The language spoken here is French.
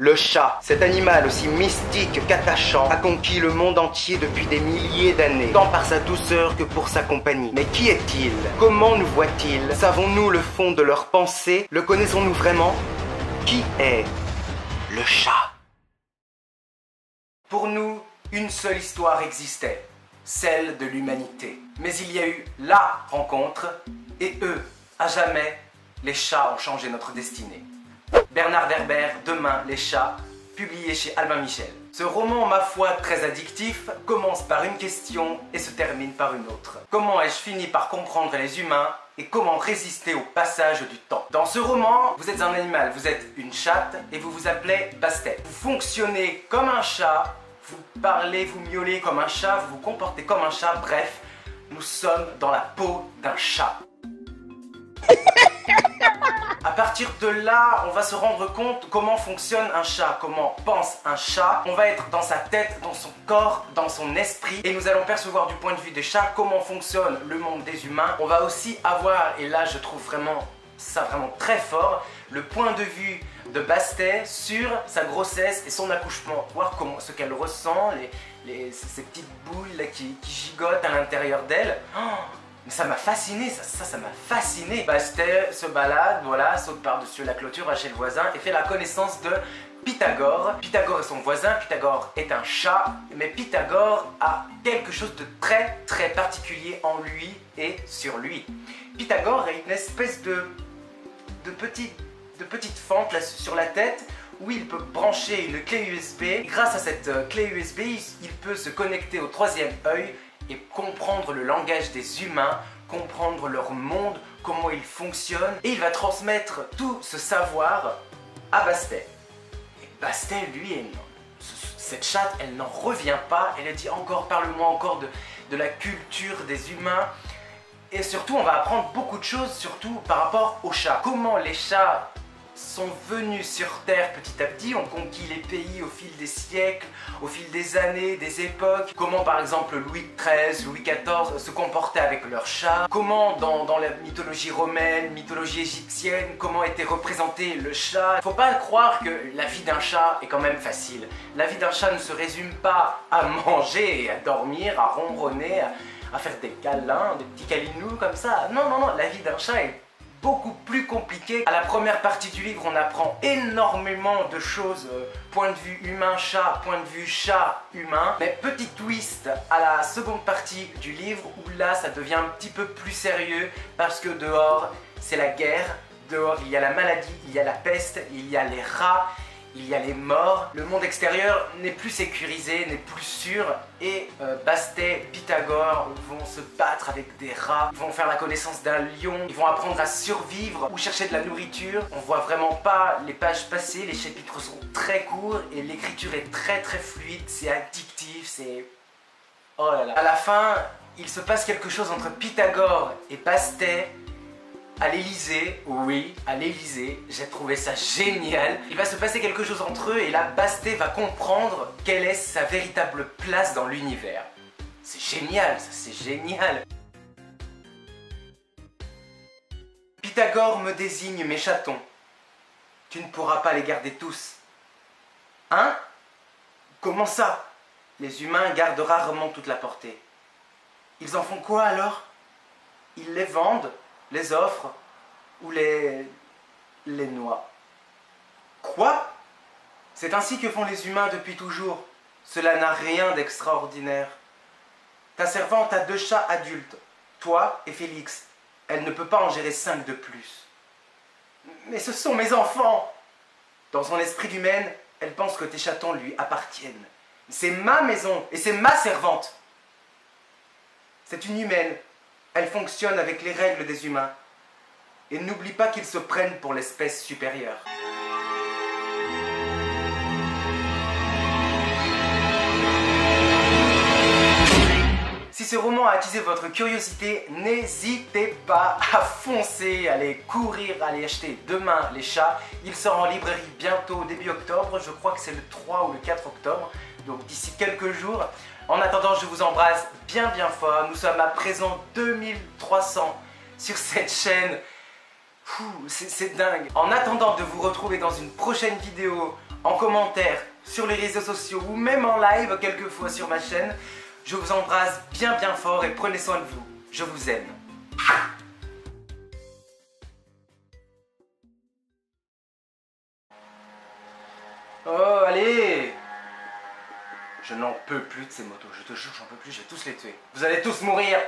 Le chat, cet animal aussi mystique qu'attachant, a conquis le monde entier depuis des milliers d'années, tant par sa douceur que pour sa compagnie. Mais qui est-il? Comment nous voit-il? Savons-nous le fond de leurs pensées? Le connaissons-nous vraiment? Qui est le chat? Pour nous, une seule histoire existait, celle de l'humanité. Mais il y a eu la rencontre, et eux, à jamais, les chats ont changé notre destinée. Bernard Werber, Demain, les chats, publié chez Albin Michel. Ce roman, ma foi, très addictif, commence par une question et se termine par une autre. Comment ai-je fini par comprendre les humains et comment résister au passage du temps? Dans ce roman, vous êtes un animal, vous êtes une chatte et vous vous appelez Bastet. Vous fonctionnez comme un chat, vous parlez, vous miaulez comme un chat, vous vous comportez comme un chat, bref, nous sommes dans la peau d'un chat. À partir de là, on va se rendre compte comment fonctionne un chat, comment pense un chat. On va être dans sa tête, dans son corps, dans son esprit et nous allons percevoir du point de vue des chats comment fonctionne le monde des humains. On va aussi avoir, et là je trouve vraiment ça vraiment très fort, le point de vue de Bastet sur sa grossesse et son accouchement. Voir comment, ce qu'elle ressent, ces petites boules là, qui gigotent à l'intérieur d'elle. Oh, mais ça m'a fasciné, ça m'a fasciné. Bastet se balade, voilà, saute par-dessus la clôture, va chez le voisin et fait la connaissance de Pythagore. Pythagore est son voisin, Pythagore est un chat, mais Pythagore a quelque chose de très très particulier en lui et sur lui. Pythagore a une espèce de petite fente là, sur la tête où il peut brancher une clé USB. Et grâce à cette clé USB, il peut se connecter au troisième œil et comprendre le langage des humains, comprendre leur monde, comment ils fonctionnent. Et il va transmettre tout ce savoir à Bastet. Et Bastet, lui, cette chatte, elle n'en revient pas. Elle a dit encore, parle-moi encore de la culture des humains. Et surtout, on va apprendre beaucoup de choses, surtout par rapport aux chats. Comment les chats sont venus sur Terre petit à petit, ont conquis les pays au fil des siècles, au fil des années, des époques. Comment par exemple Louis XIII, Louis XIV se comportaient avec leurs chats. Comment dans la mythologie romaine, mythologie égyptienne, comment était représenté le chat. Faut pas croire que la vie d'un chat est quand même facile. La vie d'un chat ne se résume pas à manger, à dormir, à ronronner, à faire des câlins, des petits câlinous comme ça. Non, non, non, la vie d'un chat est beaucoup plus compliquée. À la première partie du livre, on apprend énormément de choses, point de vue humain-chat, point de vue chat-humain. Mais petit twist à la seconde partie du livre, où là, ça devient un petit peu plus sérieux, parce que dehors, c'est la guerre. Dehors, il y a la maladie, il y a la peste, il y a les rats, il y a les morts. Le monde extérieur n'est plus sécurisé, n'est plus sûr. Et Bastet, Pythagore vont se battre avec des rats. Ils vont faire la connaissance d'un lion. Ils vont apprendre à survivre ou chercher de la nourriture. On voit vraiment pas les pages passer. Les chapitres sont très courts et l'écriture est très très fluide. C'est addictif, c'est... Oh là là. À la fin, il se passe quelque chose entre Pythagore et Bastet. À l'Elysée, oui, à l'Elysée, j'ai trouvé ça génial. Il va se passer quelque chose entre eux et là, Bastet va comprendre quelle est sa véritable place dans l'univers. C'est génial, ça, c'est génial. Pythagore me désigne mes chatons. Tu ne pourras pas les garder tous. Hein? Comment ça? Les humains gardent rarement toute la portée. Ils en font quoi alors? Ils les vendent, les offrent ou les noient. Quoi? C'est ainsi que font les humains depuis toujours. Cela n'a rien d'extraordinaire. Ta servante a 2 chats adultes, toi et Félix. Elle ne peut pas en gérer 5 de plus. Mais ce sont mes enfants! Dans son esprit d'humaine, elle pense que tes chatons lui appartiennent. C'est ma maison et c'est ma servante. C'est une humaine. Elle fonctionne avec les règles des humains. Et n'oublie pas qu'ils se prennent pour l'espèce supérieure. Si ce roman a attisé votre curiosité, n'hésitez pas à foncer, aller courir, aller acheter Demain les chats. Il sort en librairie bientôt, début octobre. Je crois que c'est le 3 ou le 4 octobre. Donc d'ici quelques jours. En attendant, je vous embrasse bien fort. Nous sommes à présent 2300 sur cette chaîne. C'est dingue. En attendant de vous retrouver dans une prochaine vidéo, en commentaire, sur les réseaux sociaux ou même en live quelquefois sur ma chaîne, je vous embrasse bien fort et prenez soin de vous. Je vous aime. Oh, allez! Je n'en peux plus de ces motos, je te jure, j'en peux plus, je vais tous les tuer. Vous allez tous mourir!